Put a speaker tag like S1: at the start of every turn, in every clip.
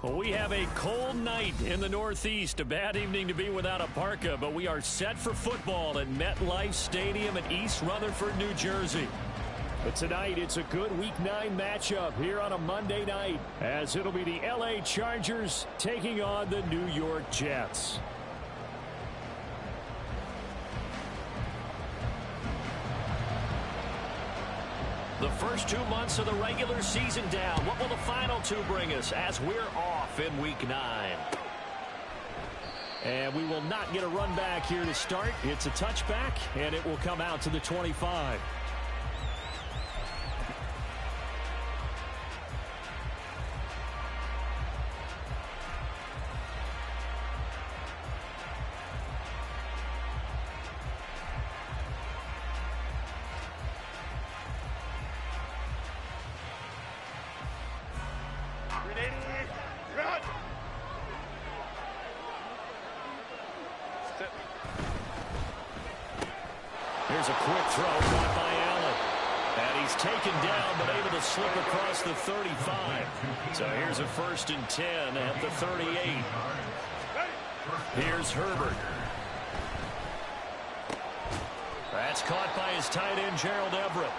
S1: Well, we have a cold night in the Northeast. A bad evening to be without a parka, but we are set for football at MetLife Stadium in East Rutherford, New Jersey. But tonight, it's a good Week 9 matchup here on a Monday night, as it'll be the LA Chargers taking on the New York Jets. The first 2 months of the regular season down. What will the final two bring us as we're off in Week 9? And we will not get a run back here to start. It's a touchback, and it will come out to the 25. Here's a quick throw caught by Allen. And he's taken down but able to slip across the 35. So here's a 1st and 10 at the 38. Here's Herbert. That's caught by his tight end, Gerald Everett.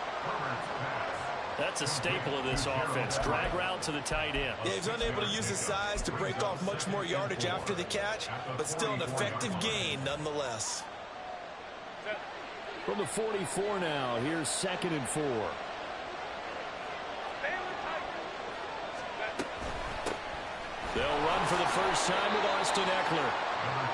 S1: That's a staple of this offense. Drag route to the tight end.
S2: Yeah, he's unable to use his size to break off much more yardage after the catch, but still an effective gain nonetheless.
S1: From the 44 now, here's 2nd and 4. They'll run for the first time with Austin Eckler.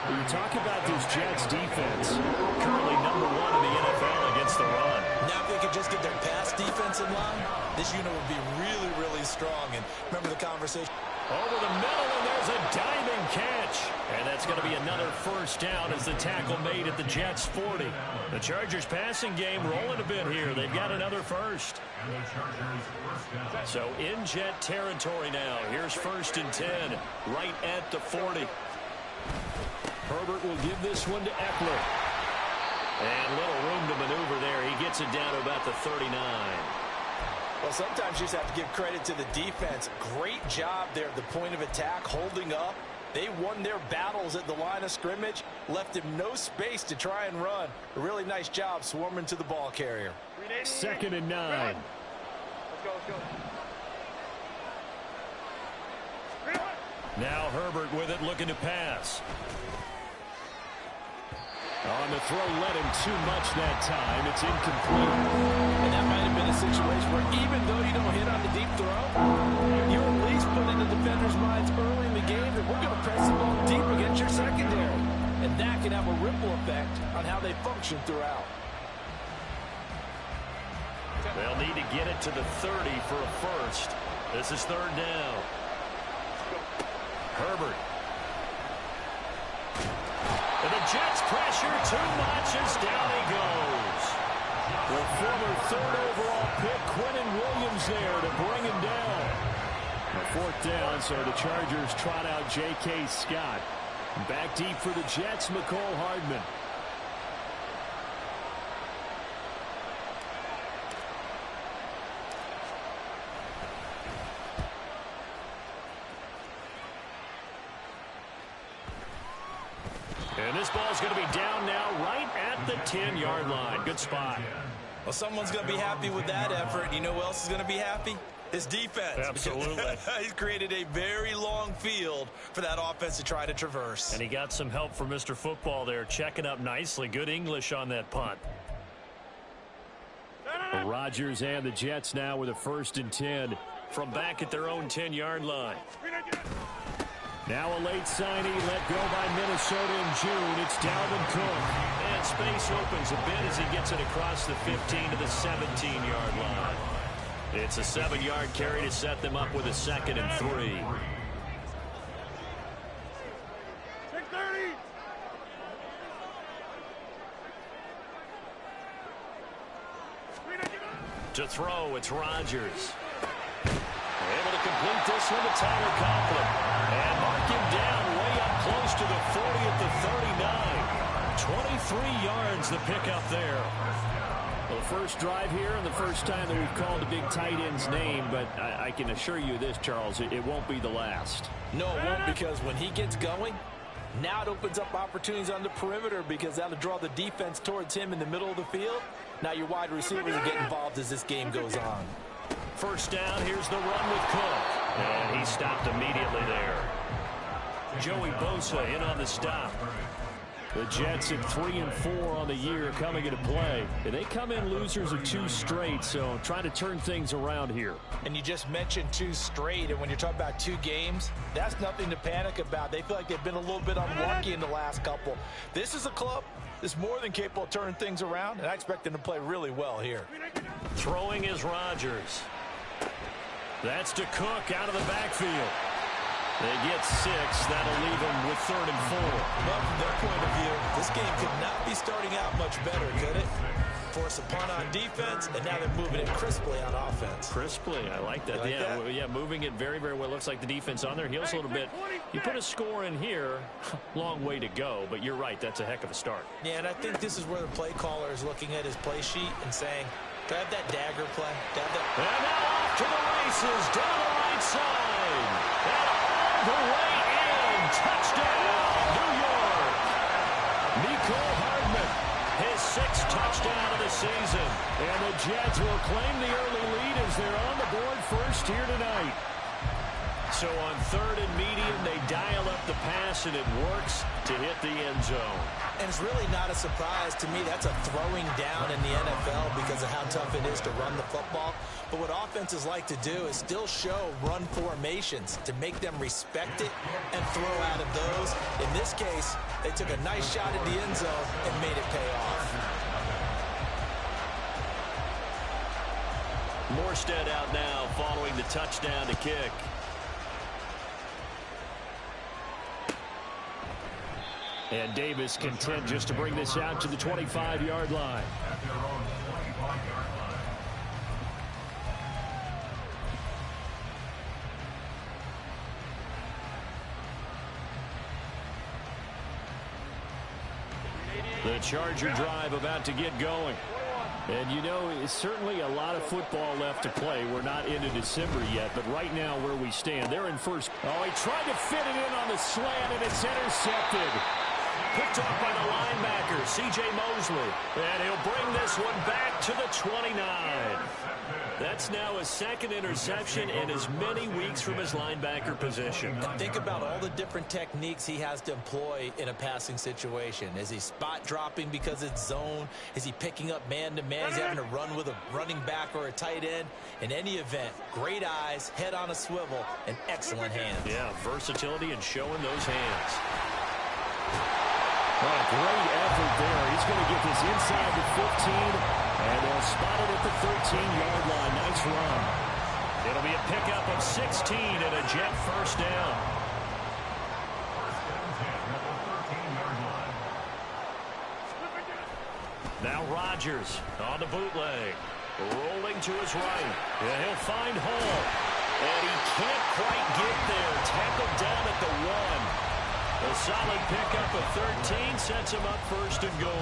S1: You talk about this Jets defense, currently #1 in the NFL against the run.
S2: Now if they could just get their pass defense in line, this unit would be really, really strong. And remember the conversation.
S1: Over the middle, and there's a diving catch. And that's going to be another first down as the tackle made at the Jets' 40. The Chargers passing game rolling a bit here. They've got another first. So in Jet territory now. Here's 1st and 10, right at the 40. Herbert will give this one to Eckler. And little room to maneuver there. He gets it down to about the 39.
S2: Well, sometimes you just have to give credit to the defense. Great job there at the point of attack, holding up. They won their battles at the line of scrimmage, left him no space to try and run. A really nice job swarming to the ball carrier.
S1: 2nd and 9.
S3: Let's go.
S1: Now Herbert with it, looking to pass. On the throw, led him too much that time. It's incomplete.
S2: And that might have been a situation where even though you don't hit on the deep throw, you're at least putting in the defender's minds early in the game that we're going to press the ball deep against your secondary. And that can have a ripple effect on how they function throughout.
S1: They'll need to get it to the 30 for a first. This is 3rd down. Herbert. And the Jets pressure too much as down he goes. The former 3rd overall pick, Quentin Williams there to bring him down. A 4th down, so the Chargers trot out J.K. Scott. Back deep for the Jets, McCole Hardman. And this ball's going to be down now right at the 10-yard line. Good spot.
S2: Well, someone's going to be happy with that effort. You know who else is going to be happy? His defense.
S1: Absolutely.
S2: He's created a very long field for that offense to try to traverse.
S1: And he got some help from Mr. Football there, checking up nicely. Good English on that punt. Rodgers and the Jets now with a 1st and 10 from back at their own 10-yard line. Now a late signee let go by Minnesota in June. It's Dalvin Cook. And space opens a bit as he gets it across the 15 to the 17-yard line. It's a 7-yard carry to set them up with a 2nd and 3. To throw, it's Rodgers. Able to complete this one to Tyler Conklin. And mark him down way up close to the 40 at the 39. 23 yards the pickup there. Well, the first drive here and the first time that we've called a big tight end's name, but I can assure you this, Charles, it won't be the last.
S2: No, it won't, because when he gets going, now it opens up opportunities on the perimeter because that'll draw the defense towards him in the middle of the field. Now your wide receivers will get involved as this game goes on.
S1: First down, here's the run with Cook. And he stopped immediately there. Joey Bosa in on the stop. The Jets at 3-4 on the year coming into play. And they come in losers of 2 straight, so trying to turn things around here.
S2: And you just mentioned 2 straight, and when you're talking about 2 games, that's nothing to panic about. They feel like they've been a little bit unlucky in the last couple. This is a club that's more than capable of turning things around, and I expect them to play really well here.
S1: Throwing is Rodgers. That's to Cook out of the backfield. They get 6. That'll leave them with 3rd and 4.
S2: Well, from their point of view, this game could not be starting out much better, could it? Force a punt on defense, and now they're moving it crisply on offense.
S1: Crisply, I like that. Yeah, moving it very, very well. Looks like the defense on their heels a little bit. You put a score in here, long way to go, but you're right, that's a heck of a start.
S2: Yeah, and I think this is where the play caller is looking at his play sheet and saying, do I have that dagger play?
S1: And now off to the races, down the right side. And all the way in. Touchdown, New York. Nicole Hardman, his 6th touchdown of the season. And the Jets will claim the early lead as they're on the board first here tonight. So on 3rd and medium, they dial up the pass, and it works to hit the end zone.
S2: And it's really not a surprise to me. That's a throwing down in the NFL because of how tough it is to run the football. But what offenses like to do is still show run formations to make them respect it and throw out of those. In this case, they took a nice shot at the end zone and made it pay off.
S1: Morstead out now following the touchdown to kick. And Davis content just to bring this out to the 25-yard line. The Charger drive about to get going. And you know, it's certainly a lot of football left to play. We're not into December yet, but right now where we stand, they're in first. Oh, he tried to fit it in on the slant, and it's intercepted. Picked off by the linebacker, C.J. Mosley. And he'll bring this one back to the 29. That's now his 2nd interception in as many weeks from his linebacker position.
S2: And think about all the different techniques he has to employ in a passing situation. Is he spot dropping because it's zone? Is he picking up man-to-man? Is he having to run with a running back or a tight end? In any event, great eyes, head on a swivel, and excellent hands.
S1: Yeah, versatility and showing those hands. Oh, great effort there. He's going to get this inside the 15, and they'll spot it at the 13-yard line. Nice run. It'll be a pickup of 16 and a Jet first down. Now Rodgers on the bootleg. Rolling to his right. And he'll find Hall. And he can't quite get there. Tackled down at the 1. A solid pickup of 13 sets him up first and goal.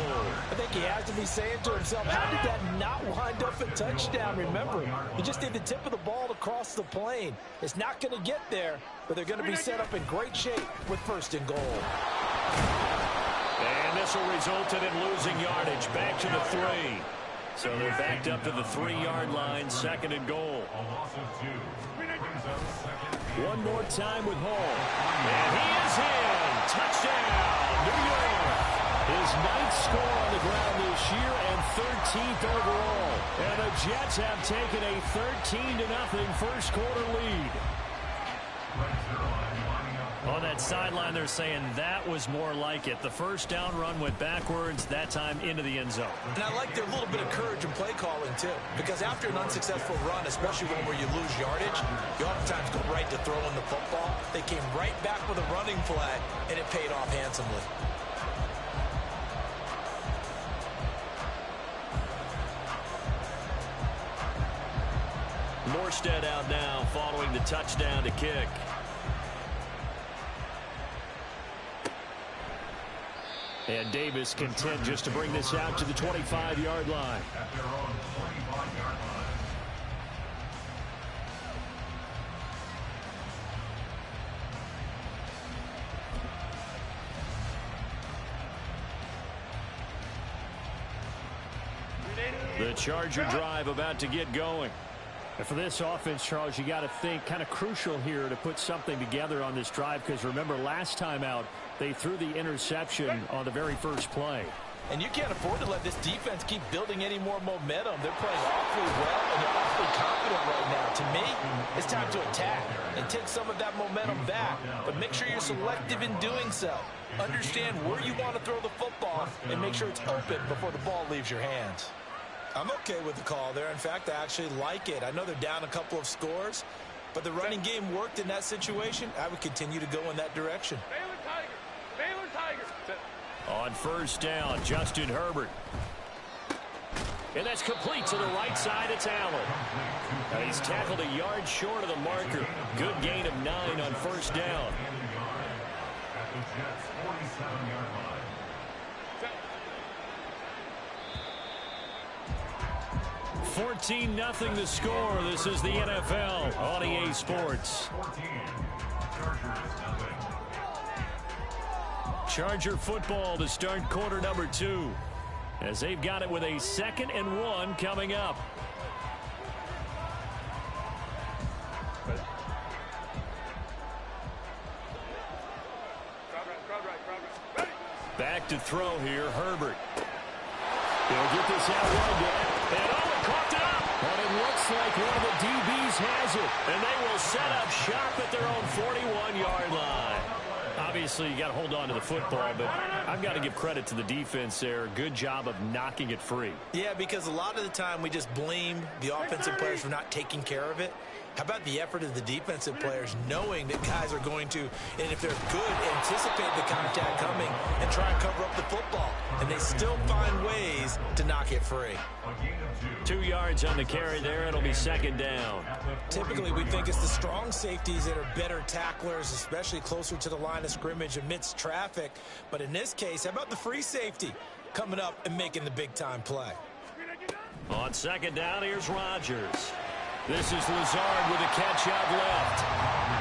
S2: I think he has to be saying to himself, how did that not wind up a touchdown? Remember, he just did the tip of the ball across the plane. It's not going to get there, but they're going to be set up in great shape with first and goal.
S1: And this will result in him losing yardage back to the 3. So they're backed up to the 3-yard line, 2nd and goal. One more time with Hall. And he is in. Touchdown, New York. His 9th score on the ground this year and 13th overall. And the Jets have taken a 13-0 first quarter lead. On that sideline, they're saying that was more like it. The first down run went backwards, that time into the end zone.
S2: And I like their little bit of courage in play calling, too. Because after an unsuccessful run, especially one where you lose yardage, you oftentimes go right to throwing the football. They came right back with a running play, and it paid off handsomely.
S1: Morstead out now following the touchdown to kick. And Davis content just to bring this out to the 25-yard line. The Charger drive about to get going. And for this offense, Charles, you got to think kind of crucial here to put something together on this drive, because remember last time out they threw the interception on the very first play.
S2: And you can't afford to let this defense keep building any more momentum. They're playing awfully well, and they're awfully confident right now. To me, it's time to attack and take some of that momentum back, but make sure you're selective in doing so. Understand where you want to throw the football and make sure it's open before the ball leaves your hands. I'm okay with the call there. In fact, I actually like it. I know they're down a couple of scores, but the running game worked in that situation. I would continue to go in that direction.
S3: Baylor Tiger.
S1: On first down, Justin Herbert. And that's complete to the right side. It's Allen. Now he's tackled a yard short of the marker. Good gain of 9 on first down. 14-0 the score. This is the NFL on EA Sports. Charger football to start quarter number 2, as they've got it with a 2nd and 1 coming up. Back to throw here, Herbert. He'll get this out right there. And Owen caught it up. And it looks like one of the DBs has it. And they will set up shop at their own 41-yard line. Obviously, you got to hold on to the football, but I've got to give credit to the defense there. Good job of knocking it free.
S2: Yeah, because a lot of the time we just blame the offensive players for not taking care of it. How about the effort of the defensive players knowing that guys are going to, and if they're good, anticipate the contact coming and try and cover up the football. And they still find ways to knock it free.
S1: 2 yards on the carry there. It'll be 2nd down.
S2: Typically, we think it's the strong safeties that are better tacklers, especially closer to the line of scrimmage amidst traffic. But in this case, how about the free safety coming up and making the big-time play?
S1: On 2nd down, here's Rodgers. This is Lazard with a catch out left.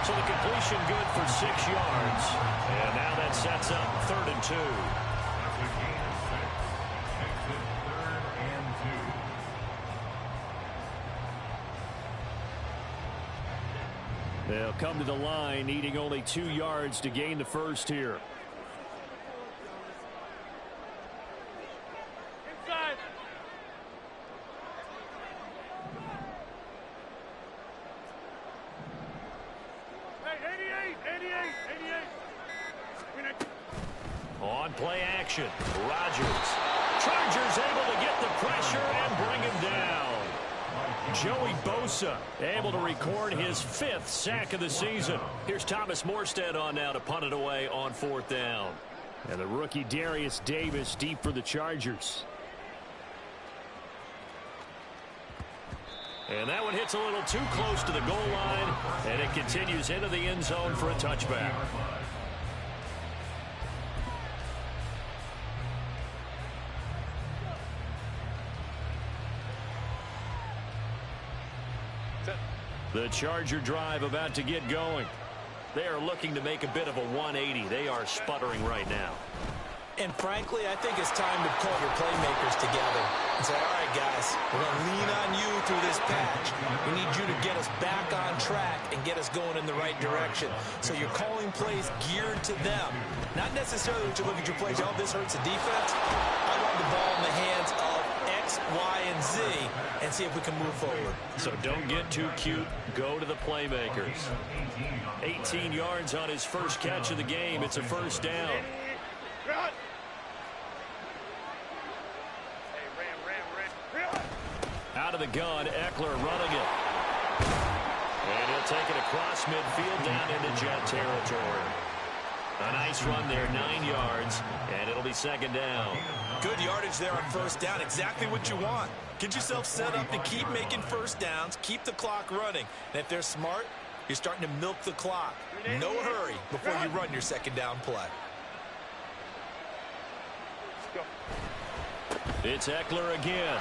S1: So the completion good for 6 yards. And now that sets up 3rd and 2. They'll come to the line, needing only 2 yards to gain the first here.
S3: Inside. Hey, 88.
S1: On play action, Rodgers. Chargers able to get the pressure and bring him down. Joey Bosa able to record his 5th sack of the season. Here's Thomas Morstead on now to punt it away on 4th down. And the rookie Darius Davis deep for the Chargers. And that one hits a little too close to the goal line, and it continues into the end zone for a touchback. The Charger drive about to get going. They are looking to make a bit of a 180. They are sputtering right now.
S2: And frankly, I think it's time to call your playmakers together and say, all right, guys, we're going to lean on you through this patch. We need you to get us back on track and get us going in the right direction. So you're calling plays geared to them. Not necessarily that you look at your plays, oh, this hurts the defense. I want the ball in the hands of X, Y, and Z and see if we can move forward.
S1: So don't get too cute. Go to the playmakers. 18 yards on his first catch of the game. It's a first down. Out of the gun, Eckler running it. And he'll take it across midfield down into Jet territory. A nice run there, 9 yards, and it'll be 2nd down.
S2: Good yardage there on first down, exactly what you want. Get yourself set up to keep making first downs, keep the clock running. And if they're smart, you're starting to milk the clock. No hurry before you run your 2nd down play.
S1: It's Eckler again.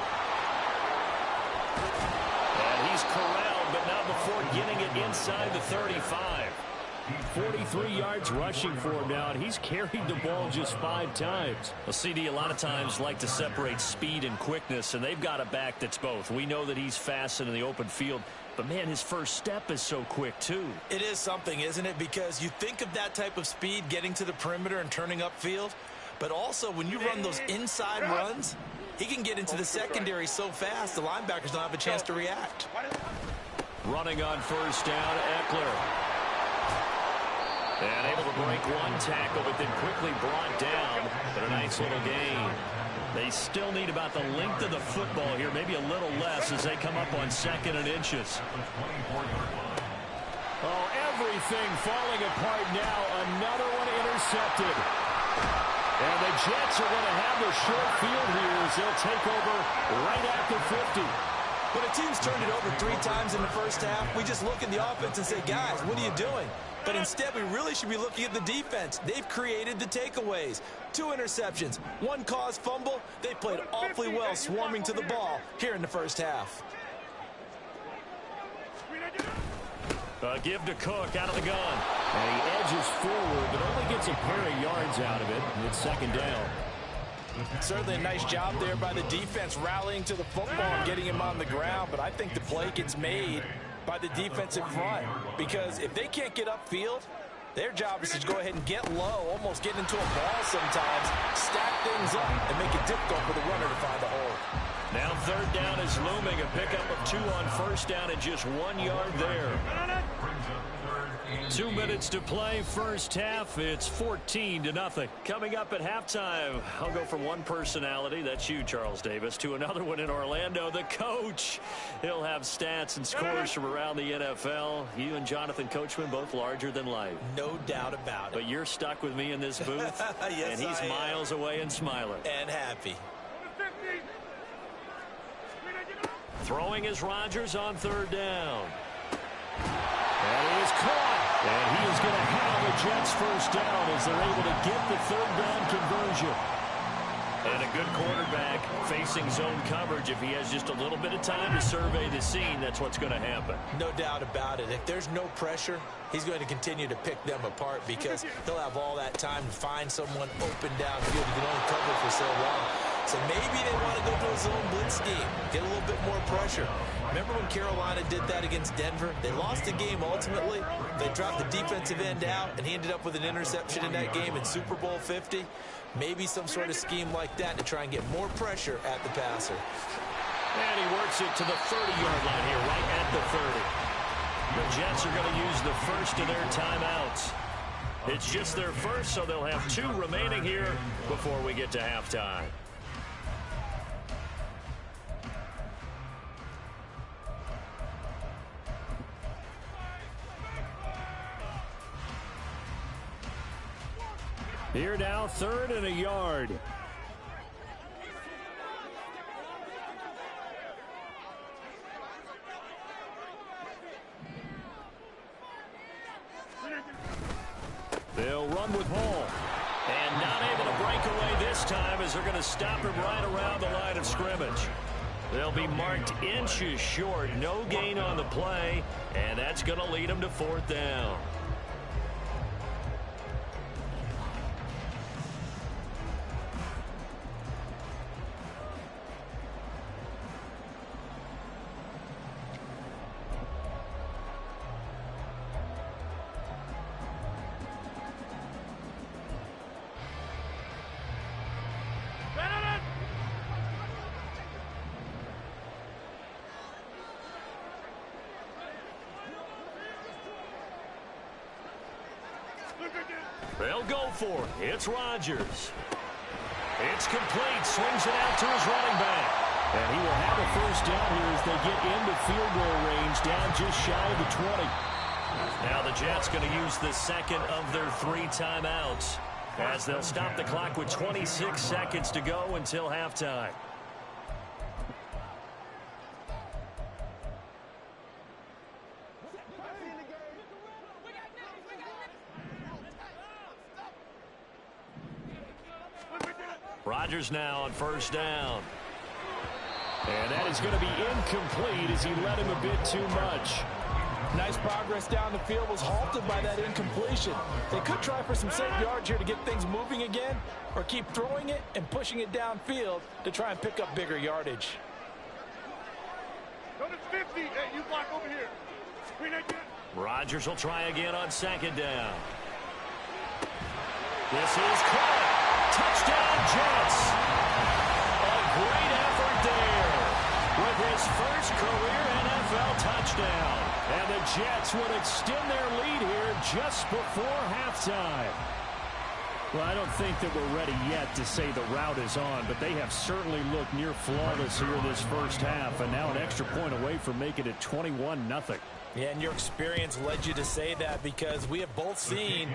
S1: And he's corralled, but not before getting it inside the 35. 43 yards rushing for him now, and he's carried the ball just 5 times. Well, CD, a lot of times like to separate speed and quickness, and they've got a back that's both. We know that he's fast in the open field, but, man, his first step is so quick, too.
S2: It is something, isn't it? Because you think of that type of speed getting to the perimeter and turning upfield, but also when you run those inside runs, he can get into the secondary so fast the linebackers don't have a chance to react.
S1: Running on first down, Eckler. And able to break one tackle, but then quickly brought down. But a nice little gain. They still need about the length of the football here, maybe a little less as they come up on 2nd and inches. Oh, everything falling apart now. Another one intercepted. And the Jets are going to have the short field here as they'll take over right at the 50.
S2: When a team's turned it over 3 times in the first half, we just look at the offense and say, guys, what are you doing? But instead, we really should be looking at the defense. They've created the takeaways. 2 interceptions, 1 caused fumble. They played awfully well swarming to the ball here in the first half.
S1: Give to Cook out of the gun. And he edges forward, but only gets a pair of yards out of it. It's 2nd down.
S2: Certainly a nice job there by the defense rallying to the football and getting him on the ground. But I think the play gets made by the defensive front, because if they can't get upfield, their job is to go ahead and get low, almost get into a ball sometimes, stack things up, and make it difficult for the runner to find the hole.
S1: Now 3rd down is looming, a pickup of 2 on first down and just 1 yard there. 2 minutes to play, first half. It's 14-0. Coming up at halftime, I'll go from one personality, that's you, Charles Davis, to another one in Orlando, the coach. He'll have stats and scores from around the NFL. You and Jonathan Coachman both larger than life.
S2: No doubt about it.
S1: But you're stuck with me in this booth,
S2: yes,
S1: and he's miles away and smiling.
S2: And happy.
S1: Throwing is Rodgers on 3rd down. And he is caught. And he is going to have the Jets first down as they're able to get the 3rd down conversion. And a good quarterback facing zone coverage. If he has just a little bit of time to survey the scene, that's what's going to happen.
S2: No doubt about it. If there's no pressure, he's going to continue to pick them apart because he'll have all that time to find someone open downfield. He can only cover for so long. So maybe they want to go to a zone blitz scheme, get a little bit more pressure. Remember when Carolina did that against Denver? They lost the game ultimately. They dropped the defensive end out, and he ended up with an interception in that game in Super Bowl 50. Maybe some sort of scheme like that to try and get more pressure at the passer.
S1: And he works it to the 30-yard line here, right at the 30. The Jets are going to use the first of their timeouts. It's just their first, so they'll have 2 remaining here before we get to halftime. Here now, 3rd and a yard. They'll run with Hall. And not able to break away this time as they're going to stop him right around the line of scrimmage. They'll be marked inches short. No gain on the play, and that's going to lead them to 4th down. They'll go for it. It's Rodgers. It's complete. Swings it out to his running back. And he will have a first down here as they get into field goal range, down just shy of the 20. Now the Jets going to use the second of their 3 timeouts as they'll stop the clock with 26 seconds to go until halftime. Rodgers now on first down. And that is going to be incomplete as he led him a bit too much.
S2: Nice progress down the field, was halted by that incompletion. They could try for some safe yards here to get things moving again, or keep throwing it and pushing it downfield to try and pick up bigger yardage.
S3: Notice 50. Hey, you block over here. Screen again.
S1: Rodgers will try again on second down. This is caught. Touchdown, Jets. A great effort there with his first career NFL touchdown. And the Jets would extend their lead here just before halftime.
S4: Well, I don't think that we're ready yet to say the route is on, but they have certainly looked near flawless here this first half, and now an extra point away from making it 21-0.
S2: Yeah, and your experience led you to say that, because we have both seen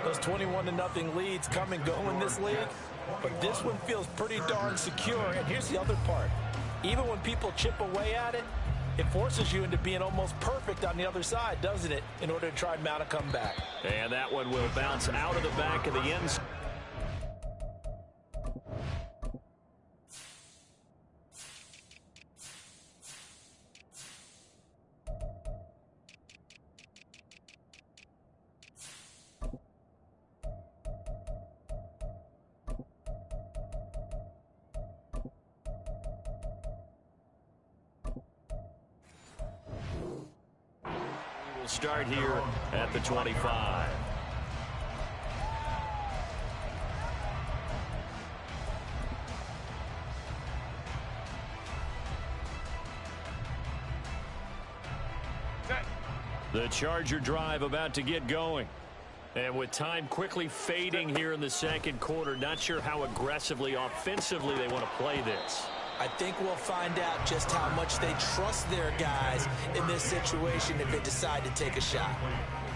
S2: those 21-0 leads come and go in this league. But this one feels pretty darn secure. And here's the other part. Even when people chip away at it, it forces you into being almost perfect on the other side, doesn't it, in order to try and mount a comeback.
S1: And that one will bounce out of the back of the end zone. Start here at the 25. The Charger drive about to get going. And with time quickly fading here in the second quarter, not sure how aggressively, offensively they want to play this.
S2: I think we'll find out just how much they trust their guys in this situation if they decide to take a shot.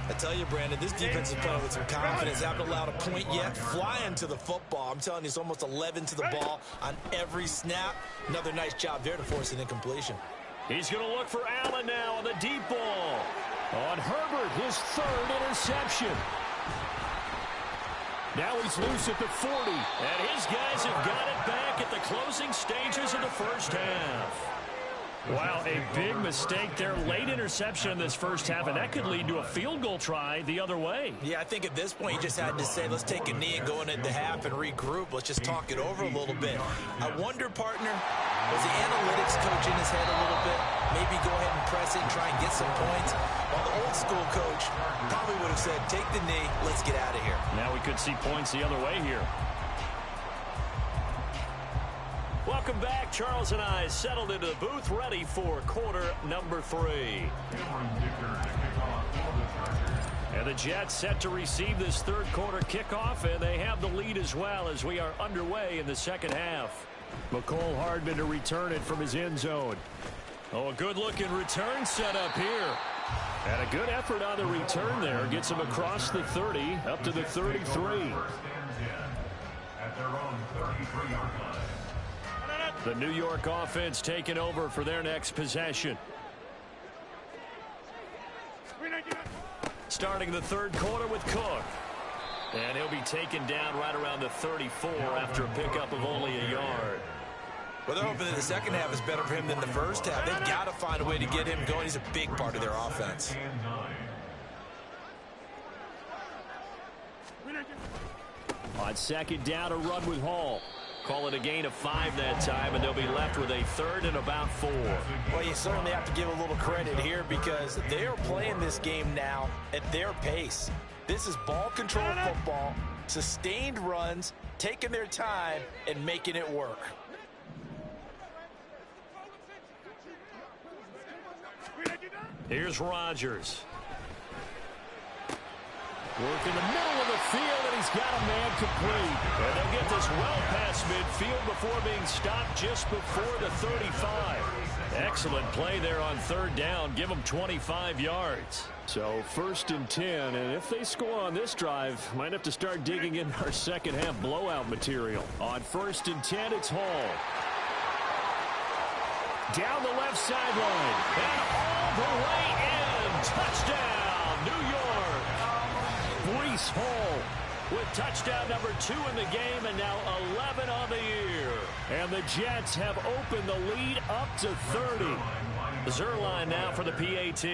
S2: I tell you, Brandon, this defense is playing with some confidence. Haven't allowed a point yet. Flying to the football. I'm telling you, it's almost 11 to the ball on every snap. Another nice job there to force an incompletion.
S1: He's going to look for Allen now on the deep ball. On Herbert, his third interception. Now he's loose at the 40. And his guys have got it back at the closing stages of the first half. Wow, a big mistake there. Late interception in this first half, and that could lead to a field goal try the other way.
S2: Yeah, I think at this point you just had to say, let's take a knee and go into the half and regroup. Let's just talk it over a little bit. I wonder, partner, was the analytics coach in his head a little bit? Maybe go ahead and press it and try and get some points. While the old school coach probably would have said, take the knee, let's get out of here.
S1: Now we could see points the other way here. Welcome back. Charles and I settled into the booth, ready for quarter number 3. And the Jets set to receive this third quarter kickoff, and they have the lead as well as we are underway in the second half.
S4: McCole Hardman to return it from his end zone.
S1: Oh, a good-looking return set up here.
S4: And a good effort on the return there. Gets him across the 30, up to the 33.
S1: The New York offense taking over for their next possession. Starting the third quarter with Cook. And he'll be taken down right around the 34 after a pickup of only a yard.
S2: Well, they're hoping that the second half is better for him than the first half. They've got to find a way to get him going. He's a big part of their offense.
S1: On second down, a run with Hall. Call it a gain of 5 that time, and they'll be left with a third and about 4.
S2: Well, you certainly have to give a little credit here because they are playing this game now at their pace. This is ball control football, sustained runs, taking their time, and making it work.
S1: Here's Rodgers.
S4: Work in the middle of the field, and he's got a man complete.
S1: And they'll get this well past midfield before being stopped just before the 35. Excellent play there on third down. Give them 25 yards.
S4: So 1st and 10, and if they score on this drive, might have to start digging in our second half blowout material. On 1st and 10, it's Hall. Down the left sideline.
S1: And all the way in. Touchdown, New York.
S4: Breece Hall
S1: with touchdown number 2 in the game and now 11 on the year.
S4: And the Jets have opened the lead up to 30.
S1: Zerline now for the PAT.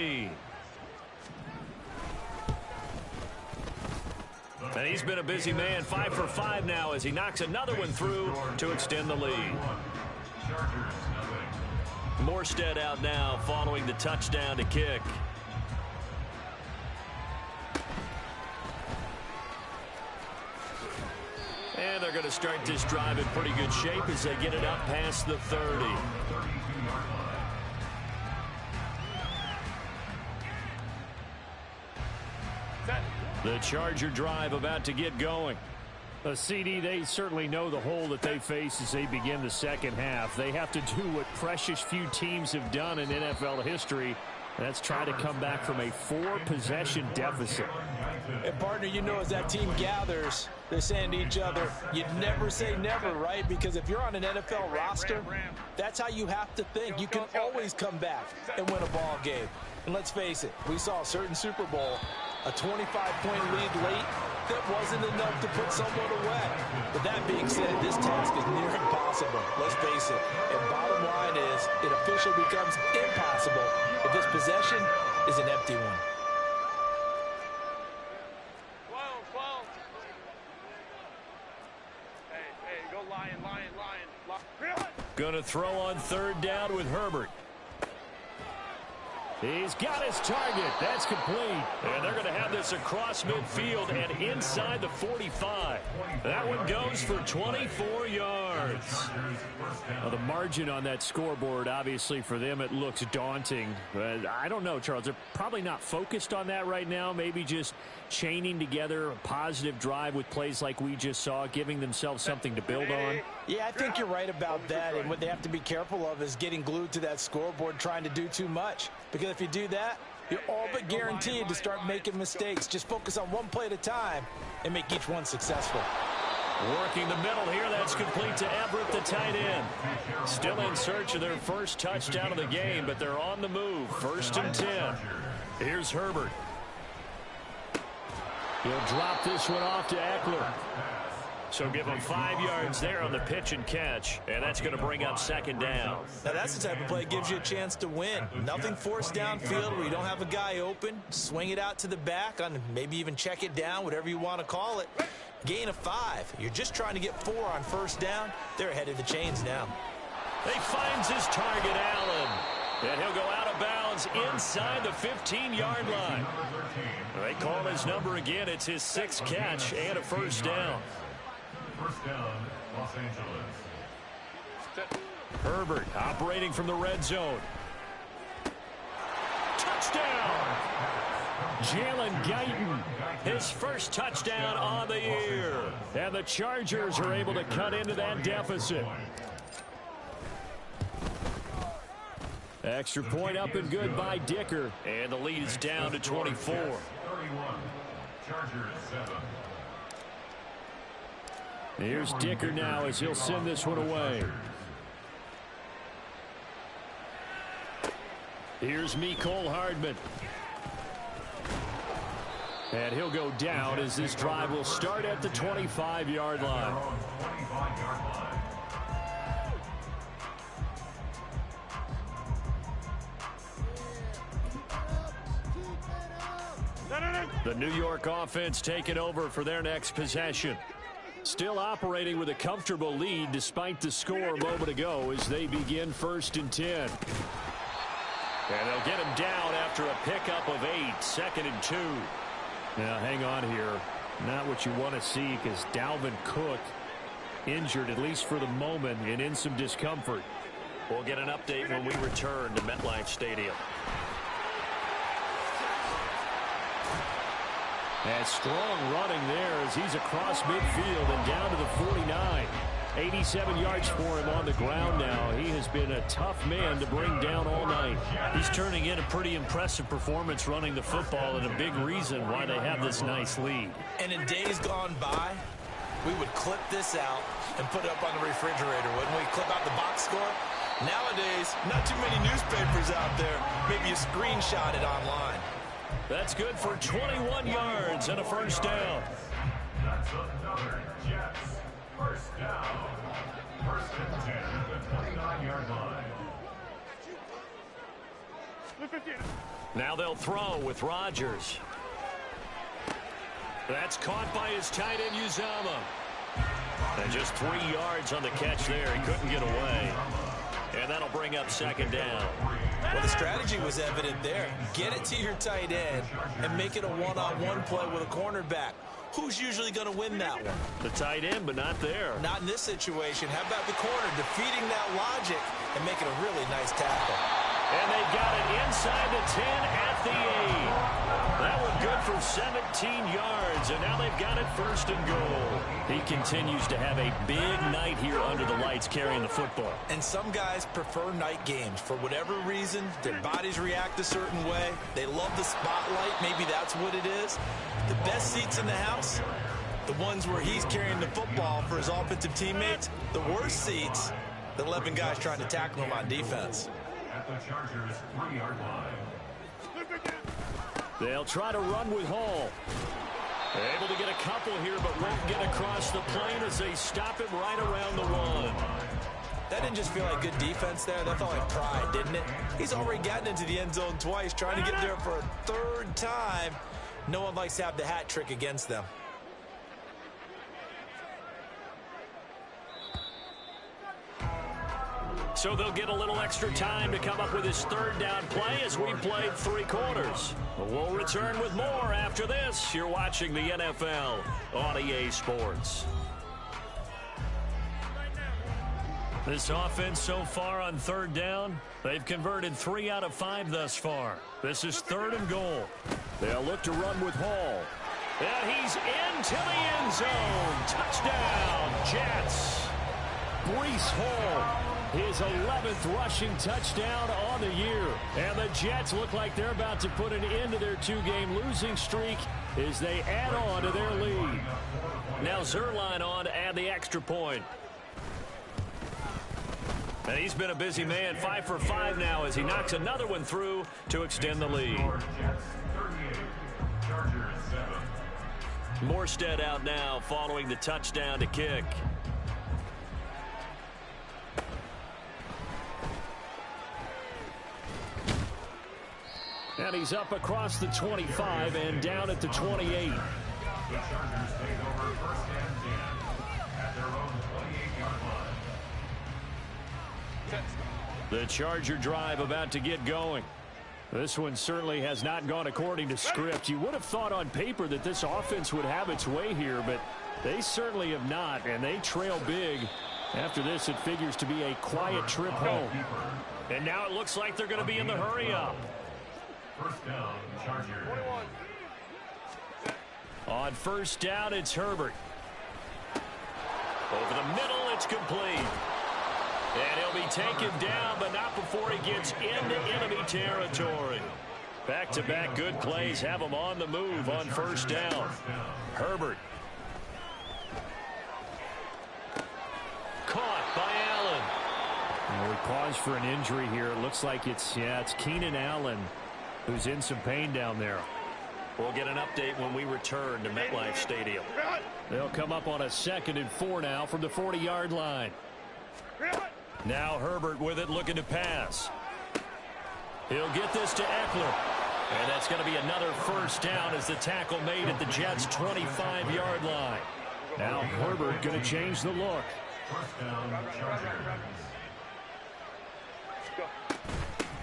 S1: And he's been a busy man, 5 for 5 now as he knocks another one through to extend the lead. Morstead out now following the touchdown to kick. And they're going to start this drive in pretty good shape as they get it up past the 30. The Charger drive about to get going.
S4: CD, they certainly know the hole that they face as they begin the second half. They have to do what precious few teams have done in NFL history. That's try to come back from a 4-possession deficit.
S2: And, partner, you know as that team gathers, they're saying to each other, you never say never, right? Because if you're on an NFL roster, that's how you have to think. You can always come back and win a ball game. And let's face it, we saw a certain Super Bowl, a 25-point lead late that wasn't enough to put someone away. But that being said, this task is near impossible. Let's face it. And bottom line is, it officially becomes impossible if this possession is an empty one.
S3: 12. Hey, go lion.
S1: Gonna throw on 3rd down with Herbert.
S4: He's got his target. That's complete.
S1: And they're going to have this across midfield and inside the 45. That one goes for 24 yards.
S4: Well, the margin on that scoreboard, obviously, for them, it looks daunting. But I don't know, Charles. They're probably not focused on that right now. Maybe just chaining together a positive drive with plays like we just saw, giving themselves something to build on.
S2: Yeah, I think you're right about that. And what they have to be careful of is getting glued to that scoreboard trying to do too much. Because if you do that, you're all but guaranteed to start making mistakes. Just focus on one play at a time and make each one successful.
S1: Working the middle here. That's complete to Everett, the tight end. Still in search of their first touchdown of the game, but they're on the move. 1st and 10. Here's Herbert.
S4: He'll drop this one off to Eckler.
S1: So give him 5 yards there on the pitch and catch, and that's going to bring up 2nd down.
S2: Now, that's the type of play that gives you a chance to win. Nothing forced downfield where you don't have a guy open. Swing it out to the back, on maybe even check it down, whatever you want to call it. Gain of 5. You're just trying to get 4 on 1st down. They're ahead of the chains now.
S1: He finds his target, Allen. And he'll go out of bounds inside the 15-yard line. They call his number again. It's his 6th catch and a 1st down.
S5: 1st down, Los Angeles.
S1: Herbert operating from the red zone. Touchdown!
S4: Jalen Guyton,
S1: his first touchdown on the year.
S4: And the Chargers are able to cut into that deficit. Extra point up and good by Dicker.
S1: And the lead is down to 24.
S5: 31. Chargers 7.
S4: Here's Dicker now as he'll send this one away. Here's Mecole Hardman. And he'll go down as this drive will start at the 25-yard line.
S1: The New York offense taking over for their next possession. Still operating with a comfortable lead despite the score a moment ago as they begin 1st and 10. And they'll get him down after a pickup of 8, 2nd and 2.
S4: Now, hang on here. Not what you want to see because Dalvin Cook injured, at least for the moment, and in some discomfort.
S1: We'll get an update when we return to MetLife Stadium.
S4: And strong running there as he's across midfield and down to the 49. 87 yards for him on the ground now. He has been a tough man to bring down all night.
S1: He's turning in a pretty impressive performance running the football and a big reason why they have this nice lead.
S2: And in days gone by, we would clip this out and put it up on the refrigerator, wouldn't we? Clip out the box score. Nowadays, not too many newspapers out there. Maybe you screenshot it online.
S1: That's good for 21 yards and a 1st down.
S5: another Jets. First down. First and 10 at the 29-yard line.
S1: Now they'll throw with Rodgers. That's caught by his tight end, Uzama. And just 3 yards on the catch there. He couldn't get away. And that'll bring up second down.
S2: Well, the strategy was evident there. Get it to your tight end and make it a one-on-one play with a cornerback. Who's usually going to win that one?
S1: The tight end, but not there.
S2: Not in this situation. How about the corner defeating that logic and making a really nice tackle?
S1: And they got it inside the 10 at the 8. That one good for 17 yards, and now they've got it first and goal. He continues to have a big night here under the lights carrying the football.
S2: And some guys prefer night games. For whatever reason, their bodies react a certain way. They love the spotlight. Maybe that's what it is. The best seats in the house, the ones where he's carrying the football for his offensive teammates. The worst seats, the 11 guys trying to tackle him on defense.
S5: At the Chargers' 3-yard line.
S4: They'll try to run with Hall.
S1: Able to get a couple here, but won't get across the plane as they stop him right around the 1.
S2: That didn't just feel like good defense there. That felt like pride, didn't it? He's already gotten into the end zone twice, trying to get there for a third time. No one likes to have the hat trick against them.
S1: So they'll get a little extra time to come up with his third down play as we played 3 quarters. We'll return with more after this. You're watching the NFL on EA Sports. This offense so far on third down, they've converted 3 out of 5 thus far. This is 3rd and goal.
S4: They'll look to run with Hall.
S1: And he's into the end zone. Touchdown, Jets.
S4: Breece Hall. His 11th rushing touchdown on the year. And the Jets look like they're about to put an end to their 2-game losing streak as they add on to their lead.
S1: Now Zerline on to add the extra point. And he's been a busy man, 5 for 5 now as he knocks another one through to extend the lead.
S5: Jets 38. Chargers 7.
S1: Morstead out now following the touchdown to kick.
S4: And he's up across the 25 and down at the 28.
S5: The Chargers take over first and 10 at their own 28-yard line.
S1: The Charger drive about to get going.
S4: This one certainly has not gone according to script. You would have thought on paper that this offense would have its way here, but they certainly have not, and they trail big. After this, it figures to be a quiet trip home.
S1: And now it looks like they're going to be in the hurry-up.
S5: First down, Chargers.
S1: On first down, it's Herbert. Over the middle, it's complete. And he'll be taken down, but not before he gets into enemy territory. Back-to-back good plays have him on the move on first down. Herbert. Caught by Allen.
S4: And we pause for an injury here. It looks like it's Keenan Allen who's in some pain down there.
S1: We'll get an update when we return to MetLife Stadium.
S4: They'll come up on a 2nd and 4 now from the 40-yard line.
S1: Now Herbert with it, looking to pass. He'll get this to Eckler. And that's going to be another first down as the tackle made at the Jets' 25-yard line.
S4: Now Herbert going to change the look.
S5: First down, Chargers.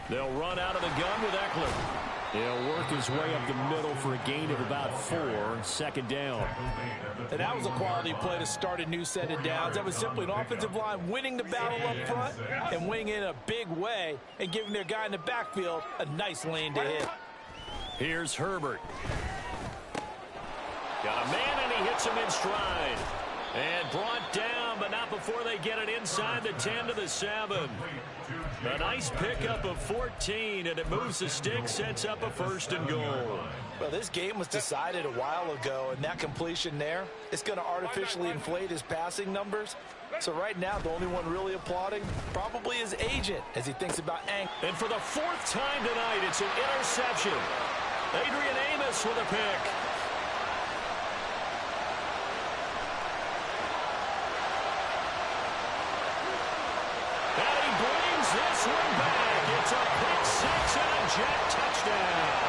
S1: They'll run out of the gun with Eckler.
S4: He'll work his way up the middle for a gain of about 4, 2nd down.
S2: And that was a quality play to start a new set of downs. That was simply an offensive line winning the battle up front and winning in a big way and giving their guy in the backfield a nice lane to hit.
S1: Here's Herbert. Got a man, and he hits him in stride. And brought down, but not before they get it inside the 10 to the 7. A nice pickup of 14, and it moves the stick, sets up a 1st and goal.
S2: Well, this game was decided a while ago, and that completion there is going to artificially inflate his passing numbers. So right now, the only one really applauding probably his agent as he thinks about
S1: And for the 4th time tonight, it's an interception. Adrian Amos with a pick. Jet touchdown.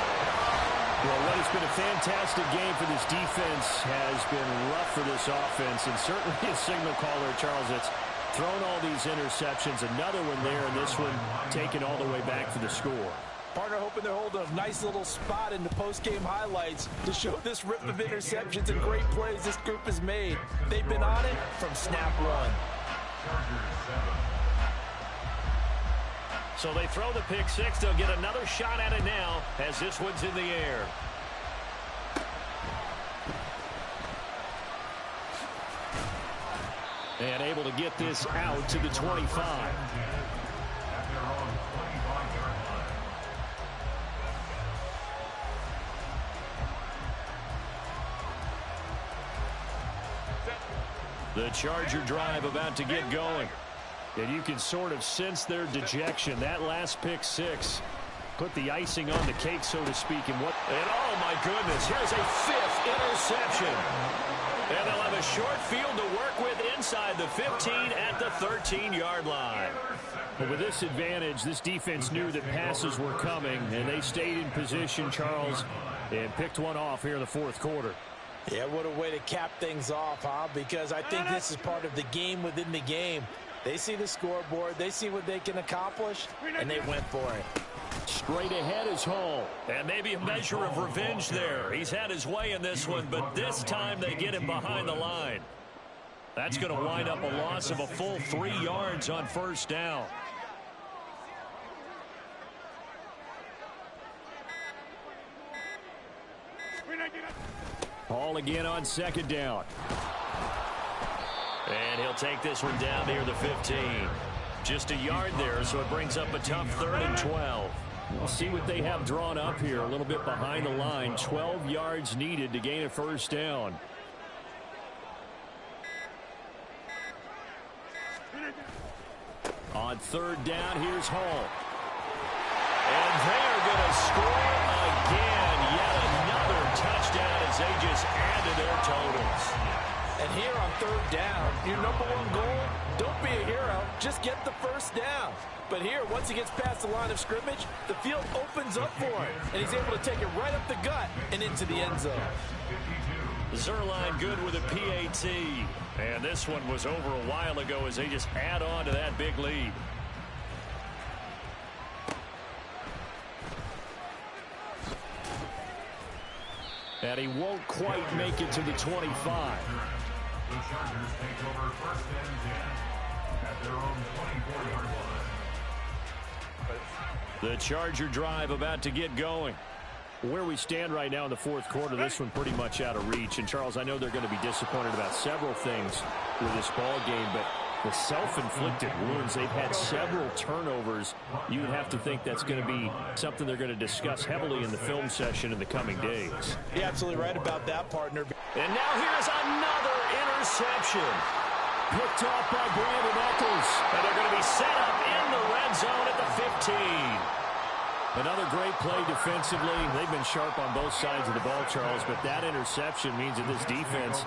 S4: Well, what has been a fantastic game for this defense has been rough for this offense, and certainly a signal caller, Charles, that's thrown all these interceptions. Another one there, and this one taken all the way back for the score.
S2: Partner hoping they're holding a nice little spot in the post-game highlights to show this rip of interceptions and great plays this group has made. They've been on it from snap one.
S1: So they throw the pick six. They'll get another shot at it now as this one's in the air. And able to get this out to the 25. The Charger drive about to get going. And you can sort of sense their dejection. That last pick six put the icing on the cake, so to speak. And oh, my goodness, here's a fifth interception. And they'll have a short field to work with inside the 15 at the 13-yard line.
S4: But with this advantage, this defense knew that passes were coming, and they stayed in position, Charles, and picked one off here in the fourth quarter.
S2: Yeah, what a way to cap things off, huh? Because I think this is part of the game within the game. They see the scoreboard, they see what they can accomplish, and they went for it.
S4: Straight ahead is Hall.
S1: And maybe a measure of revenge there. He's had his way in this one, but this time they get him behind the line. That's going to wind up a loss of a full 3 yards on first down.
S4: Hall again on second down.
S1: And he'll take this one down near the 15. Just a yard there, so it brings up a tough 3rd and 12.
S4: We'll see what they have drawn up here. A little bit behind the line. 12 yards needed to gain a first down. On 3rd down, here's Hall.
S1: And they're going to score again. Yet another touchdown as they just add to their totals.
S2: And here on 3rd down, your #1 goal, don't be a hero, just get the first down. But here, once he gets past the line of scrimmage, the field opens up for him, and he's able to take it right up the gut and into the end zone.
S1: Zerline good with a PAT. And this one was over a while ago as they just add on to that big lead.
S4: And he won't quite make it to the 25.
S5: The Chargers take over 1st and 10 at their own 24-yard line.
S1: The Charger drive about to get going.
S4: Where we stand right now in the fourth quarter, this one pretty much out of reach. And, Charles, I know they're going to be disappointed about several things with this ball game, but the self-inflicted wounds, they've had several turnovers. You would have to think that's going to be something they're going to discuss heavily in the film session in the coming days.
S2: You're absolutely right about that, partner.
S1: And now here's another interception.
S4: Picked off by Brandon Eccles.
S1: And they're going to be set up in the red zone at the 15.
S4: Another great play defensively. They've been sharp on both sides of the ball, Charles, but that interception means that this defense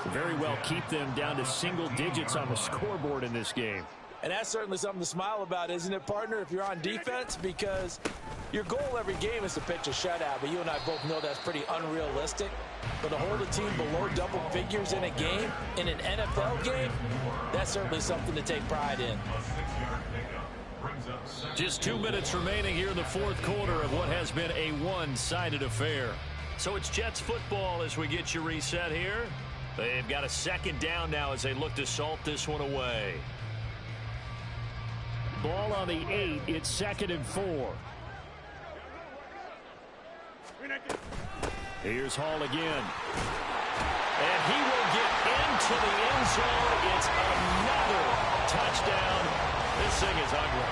S4: very well keep them down to single digits on the scoreboard in this game.
S2: And that's certainly something to smile about, isn't it, partner, if you're on defense? Because your goal every game is to pitch a shutout, but you and I both know that's pretty unrealistic. But to hold a team below double figures in a game, in an NFL game, that's certainly something to take pride in.
S1: Just 2 minutes remaining here in the fourth quarter of what has been a one-sided affair. So it's Jets football as we get you reset here. They've got a 2nd down now as they look to salt this one away.
S4: Ball on the 8. It's 2nd and 4. Here's Hall again.
S1: And he will get into the end zone. It's another touchdown. This thing is ugly.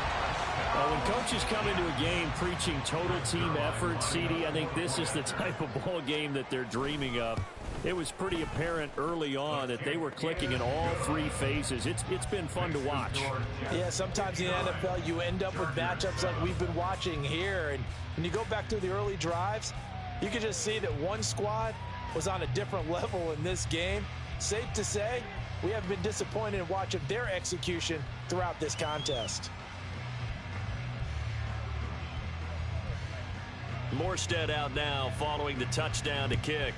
S4: Well, when coaches come into a game preaching total team effort, CD, I think this is the type of ball game that they're dreaming of. It was pretty apparent early on that they were clicking in all 3 phases. It's been fun to watch.
S2: Yeah, sometimes in the NFL you end up with matchups like we've been watching here. And when you go back through the early drives, you can just see that one squad was on a different level in this game. Safe to say, we have been disappointed in watching their execution throughout this contest.
S1: Morstead out now following the touchdown to kick.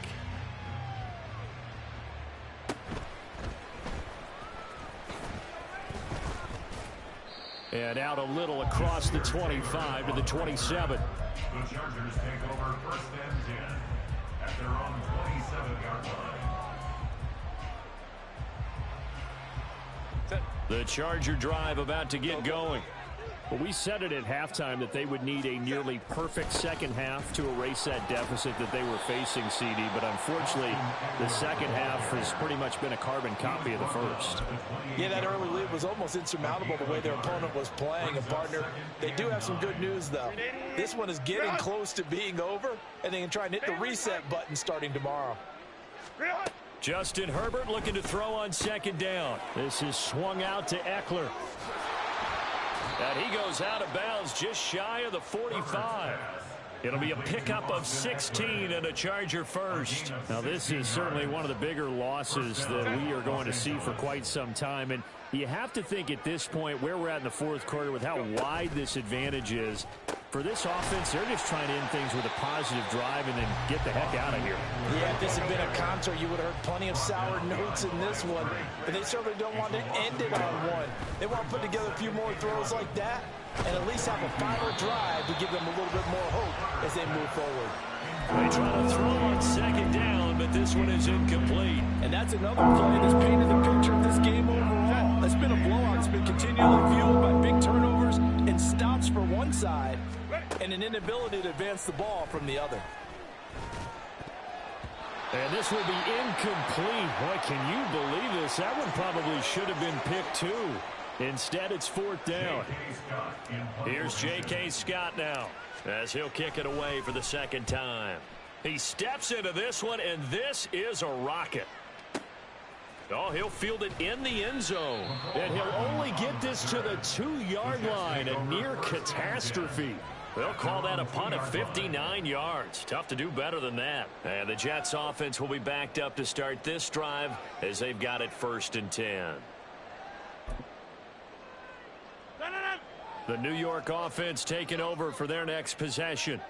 S1: And out a little across the 25 to the 27.
S5: The Chargers take over 1st and 10 at their own 27-yard line.
S1: The Charger drive about to get going.
S4: Well, we said it at halftime that they would need a nearly perfect second half to erase that deficit that they were facing, CD. But unfortunately, the second half has pretty much been a carbon copy of the first.
S2: Yeah, that early lead was almost insurmountable the way their opponent was playing. And, partner, they do have some good news, though. This one is getting close to being over, and they can try and hit the reset button starting tomorrow.
S1: Justin Herbert looking to throw on second down. This is swung out to Eckler. And he goes out of bounds just shy of the 45. It'll be a pickup of 16 and a Charger first.
S4: Now, this is certainly one of the bigger losses that we are going to see for quite some time. And you have to think at this point where we're at in the fourth quarter with how wide this advantage is. For this offense, they're just trying to end things with a positive drive and then get the heck out of here.
S2: Yeah, if this had been a concert, you would have heard plenty of sour notes in this one. But they certainly don't want to end it on one. They want to put together a few more throws like that and at least have a final drive to give them a little bit more hope as they move forward.
S1: They try to throw on second down, but this one is incomplete.
S2: And that's another play that's painted the picture of this game overall. It's been a blowout. It's been continually fueled by big turnovers and stops for one side and an inability to advance the ball from the other.
S1: And this will be incomplete. Boy, can you believe this? That one probably should have been picked too. Instead, it's fourth down. Here's J.K. Scott now as he'll kick it away for the second time. He steps into this one, and this is a rocket. Oh, he'll field it in the end zone. And he'll only get this to the 2-yard line, a near catastrophe. They'll call that a punt of 59 yards. Tough to do better than that. And the Jets offense will be backed up to start this drive as they've got it 1st and 10. The New York offense taking over for their next possession.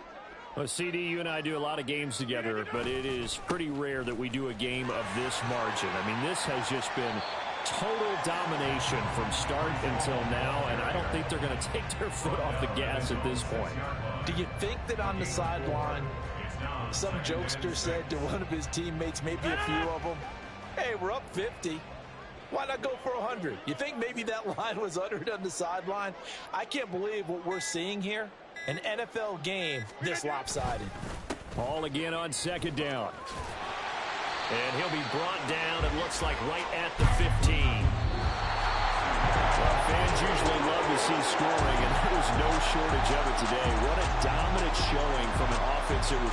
S4: Well, CD, you and I do a lot of games together, but it is pretty rare that we do a game of this margin. I mean, this has just been total domination from start until now, and I don't think they're going to take their foot off the gas at this point.
S2: Do you think that on the sideline, some jokester said to one of his teammates, maybe a few of them, hey, we're up 50. Why not go for 100? You think maybe that line was uttered on the sideline? I can't believe what we're seeing here. An NFL game this lopsided.
S1: Ball again on second down. And he'll be brought down, it looks like right at the 15. Well, fans usually love to see scoring, and there was no shortage of it today. What a dominant showing from an offense that was